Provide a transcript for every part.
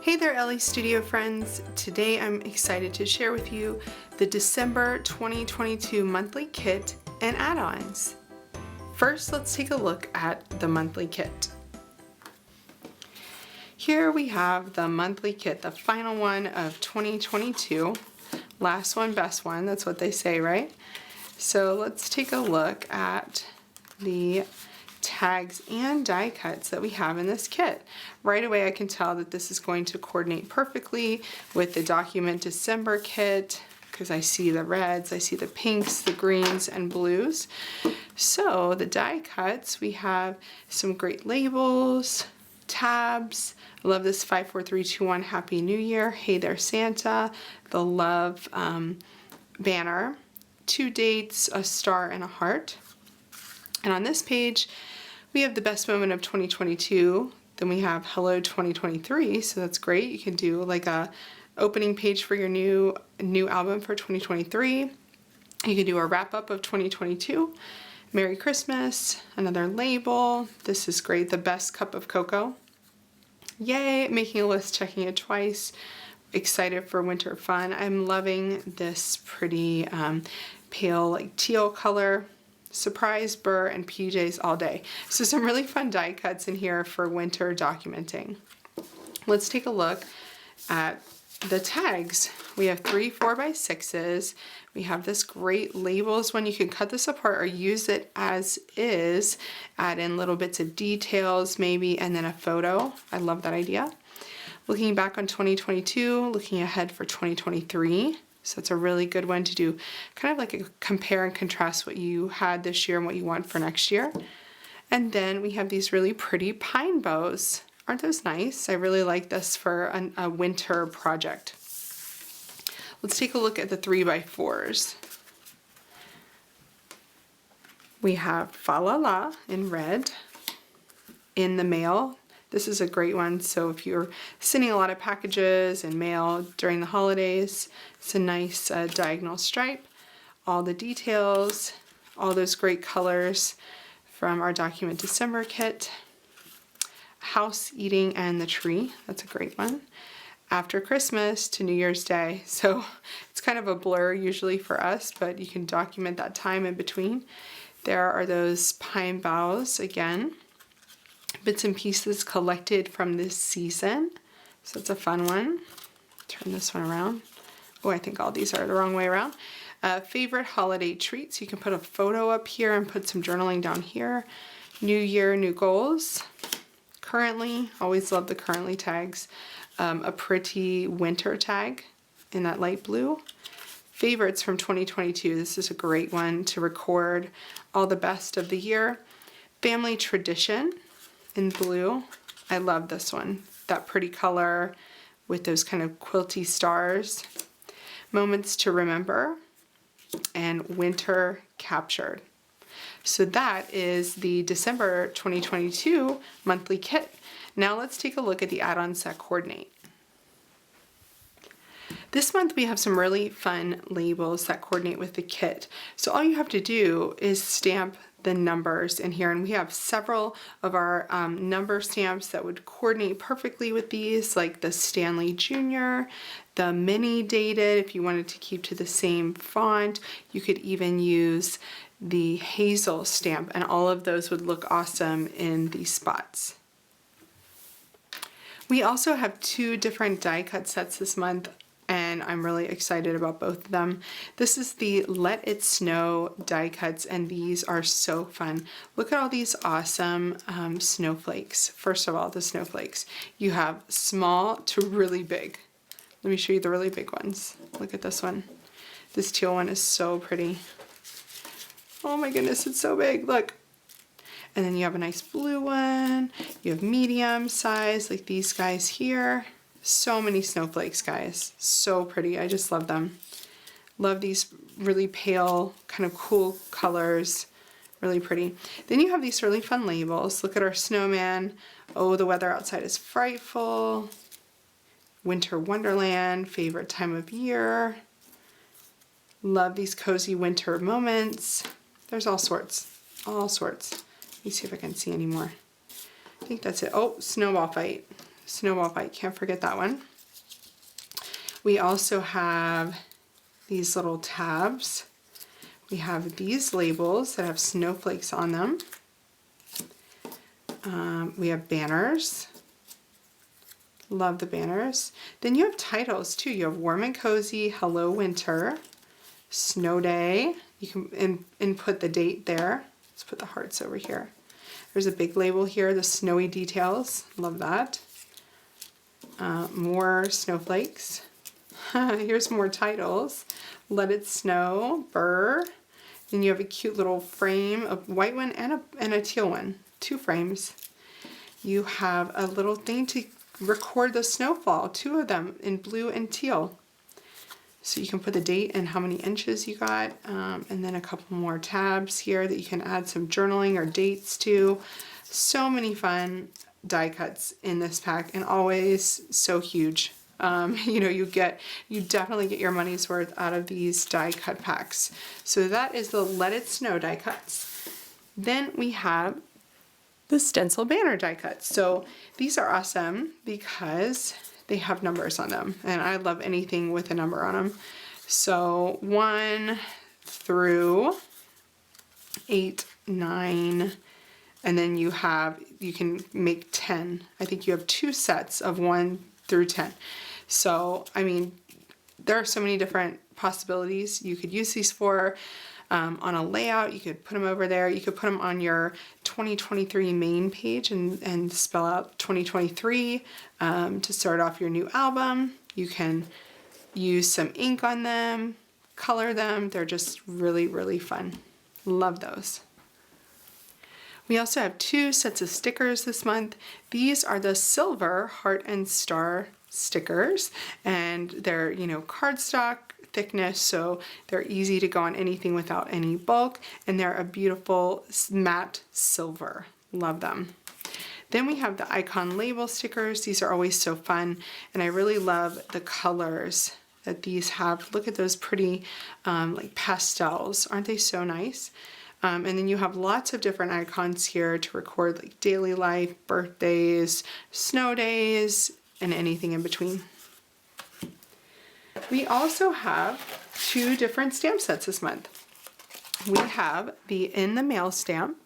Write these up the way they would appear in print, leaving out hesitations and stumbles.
Hey there, Elle Studio friends. Today I'm excited to share with you the December 2022 monthly kit and add-ons. First, let's take a look at the monthly kit. Here we have the monthly kit, the final one of 2022. Last one, best one, that's what they say, right? So let's take a look at the tags and die cuts that we have in this kit. Right away I can tell that this is going to coordinate perfectly with the document December kit because I see the reds, I see the pinks, the greens, and blues. So the die cuts, we have some great labels, tabs. I love this 54321 Happy New Year, Hey There Santa, the love banner, 2 dates, a star, and a heart. And on this page, we have the best moment of 2022. Then we have Hello 2023, so that's great. You can do like a opening page for your new album for 2023. You can do a wrap up of 2022. Merry Christmas, another label. This is great, the best cup of cocoa. Yay, making a list, checking it twice. Excited for winter fun. I'm loving this pretty pale like teal color. Surprise, burr, and PJs all day. So some really fun die cuts in here for winter documenting. Let's take a look at the tags. We have 3 4x6s. We have this great labels one. You can cut this apart or use it as is. Add in little bits of details maybe, and then a photo. I love that idea. Looking back on 2022, looking ahead for 2023. So it's a really good one to do kind of like a compare and contrast what you had this year and what you want for next year. And then we have these really pretty pine bows. Aren't those nice? I really like this for a winter project. Let's take a look at the 3x4s. We have Fa La La in red, In the Mail. This is a great one, so if you're sending a lot of packages and mail during the holidays, it's a nice diagonal stripe. All the details, all those great colors from our document December kit. House Eating and the Tree, that's a great one. After Christmas to New Year's Day, so it's kind of a blur usually for us, but you can document that time in between. There are those pine boughs again. Bits and pieces collected from this season. So it's a fun one. Turn this one around. Oh, I think all these are the wrong way around. Favorite holiday treats. You can put a photo up here and put some journaling down here. New year, new goals. Currently, always love the currently tags. A pretty winter tag in that light blue. Favorites from 2022. This is a great one to record all the best of the year. Family tradition in blue. I love this one. That pretty color with those kind of quilty stars. Moments to remember and winter captured. So that is the December 2022 monthly kit. Now let's take a look at the add-ons that coordinate. This month we have some really fun labels that coordinate with the kit. So all you have to do is stamp the numbers in here, and we have several of our number stamps that would coordinate perfectly with these, like the Stanley Jr., the mini dated. If you wanted to keep to the same font, you could even use the hazel stamp, and all of those would look awesome in these spots. We also have 2 different die cut sets this month, and I'm really excited about both of them. This is the Let It Snow die cuts, and these are so fun. Look at all these awesome snowflakes. First of all, the snowflakes. You have small to really big. Let me show you the really big ones. Look at this one. This teal one is so pretty. Oh my goodness, it's so big, look. And then you have a nice blue one. You have medium size, like these guys here. So many snowflakes, guys. So pretty. I just love them. Love these really pale, kind of cool colors. Really pretty. Then you have these really fun labels. Look at our snowman. Oh, the weather outside is frightful. Winter Wonderland. Favorite time of year. Love these cozy winter moments. There's all sorts. All sorts. Let me see if I can see any more. I think that's it. Oh, snowball fight. snowball fight, can't forget that one. We also have these little tabs. We have these labels that have snowflakes on them. We have banners. Love the banners. Then you have titles too. You have Warm and Cozy, Hello Winter, Snow Day. You can input the date there. Let's put the hearts over here. There's a big label here, the snowy details. Love that. More snowflakes. Here's more titles. Let It Snow, Burr. Then you have a cute little frame, a white one and a teal one. 2 frames. You have a little thing to record the snowfall, 2 of them in blue and teal. So you can put the date and how many inches you got, and then a couple more tabs here that you can add some journaling or dates to. So many fun die cuts in this pack, and always so huge. You know, you definitely get your money's worth out of these die cut packs. So that is the Let It Snow die cuts. Then we have the stencil banner die cuts. So these are awesome because they have numbers on them, and I love anything with a number on them. So 1 through 8, 9, and then you can make 10. I think you have 2 sets of 1 through 10. So, I mean, there are so many different possibilities you could use these for. On a layout, you could put them over there. You could put them on your 2023 main page and spell out 2023 to start off your new album. You can use some ink on them, color them. They're just really, really fun. Love those. We also have 2 sets of stickers this month. These are the silver heart and star stickers, and they're, you know, cardstock thickness, so they're easy to go on anything without any bulk, and they're a beautiful matte silver. Love them. Then we have the icon label stickers. These are always so fun, and I really love the colors that these have. Look at those pretty like pastels. Aren't they so nice? And then you have lots of different icons here to record like daily life, birthdays, snow days, and anything in between. We also have 2 different stamp sets this month. We have the In the Mail stamp.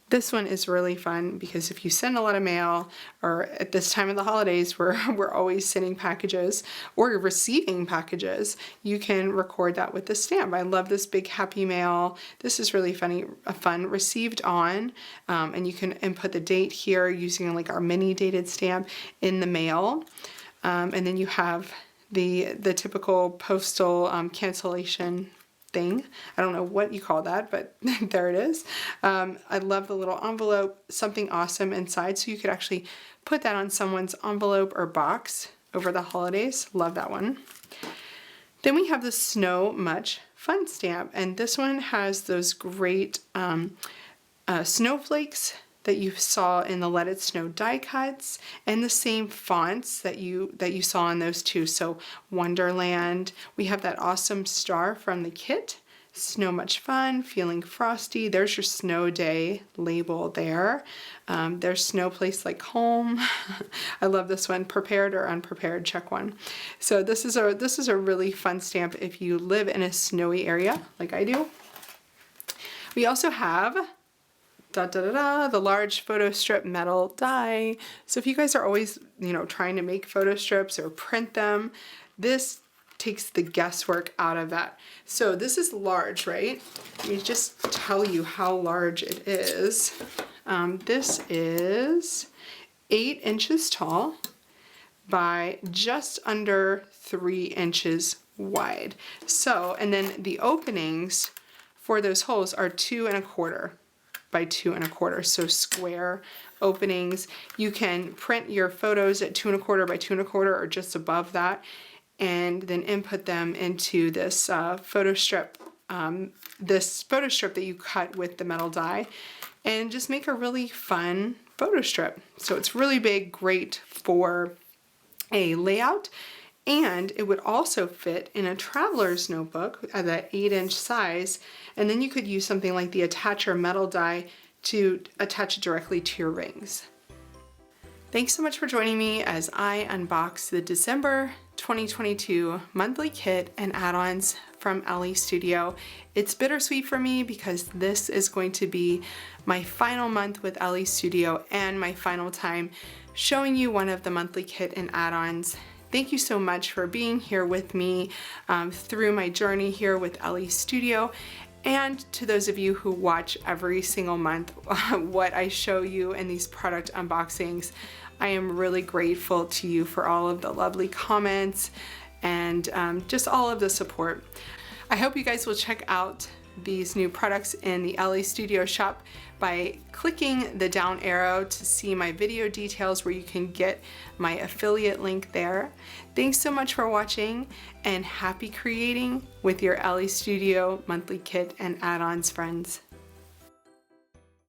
This one is really fun because if you send a lot of mail, or at this time of the holidays we're always sending packages or receiving packages, you can record that with the stamp. I love this big happy mail. This is really fun. Received on, and you can input the date here using like our mini dated stamp, In the Mail. And then you have the typical postal cancellation thing. I don't know what you call that, but there it is. I love the little envelope, something awesome inside, so you could actually put that on someone's envelope or box over the holidays. Love that one. Then we have the Snow Much Fun stamp, and this one has those great snowflakes that you saw in the Let It Snow die cuts, and the same fonts that you saw in those 2. So Wonderland, we have that awesome star from the kit, Snow Much Fun, Feeling Frosty. There's your snow day label there. There's Snow Place Like Home. I love this one, Prepared or Unprepared, check one. So this is a really fun stamp if you live in a snowy area like I do. We also have the large photo strip metal die. So if you guys are always, you know, trying to make photo strips or print them, this takes the guesswork out of that. So this is large, right? Let me just tell you how large it is. This is 8 inches tall by just under 3 inches wide. So, and then the openings for those holes are 2 1/4 by 2 1/4, so square openings. You can print your photos at 2 1/4 by 2 1/4 or just above that, and then input them into this photo strip that you cut with the metal die, and just make a really fun photo strip. So it's really big, great for a layout, and it would also fit in a traveler's notebook at that 8-inch size, and then you could use something like the attacher metal die to attach it directly to your rings. Thanks so much for joining me as I unbox the December 2022 monthly kit and add-ons from Elle Studio. It's bittersweet for me because this is going to be my final month with Elle Studio and my final time showing you one of the monthly kit and add-ons. Thank you so much for being here with me through my journey here with Elle Studio. And to those of you who watch every single month what I show you in these product unboxings, I am really grateful to you for all of the lovely comments and just all of the support. I hope you guys will check out these new products in the Elle Studio shop by clicking the down arrow to see my video details where you can get my affiliate link there. Thanks so much for watching and happy creating with your Elle Studio monthly kit and add-ons, friends.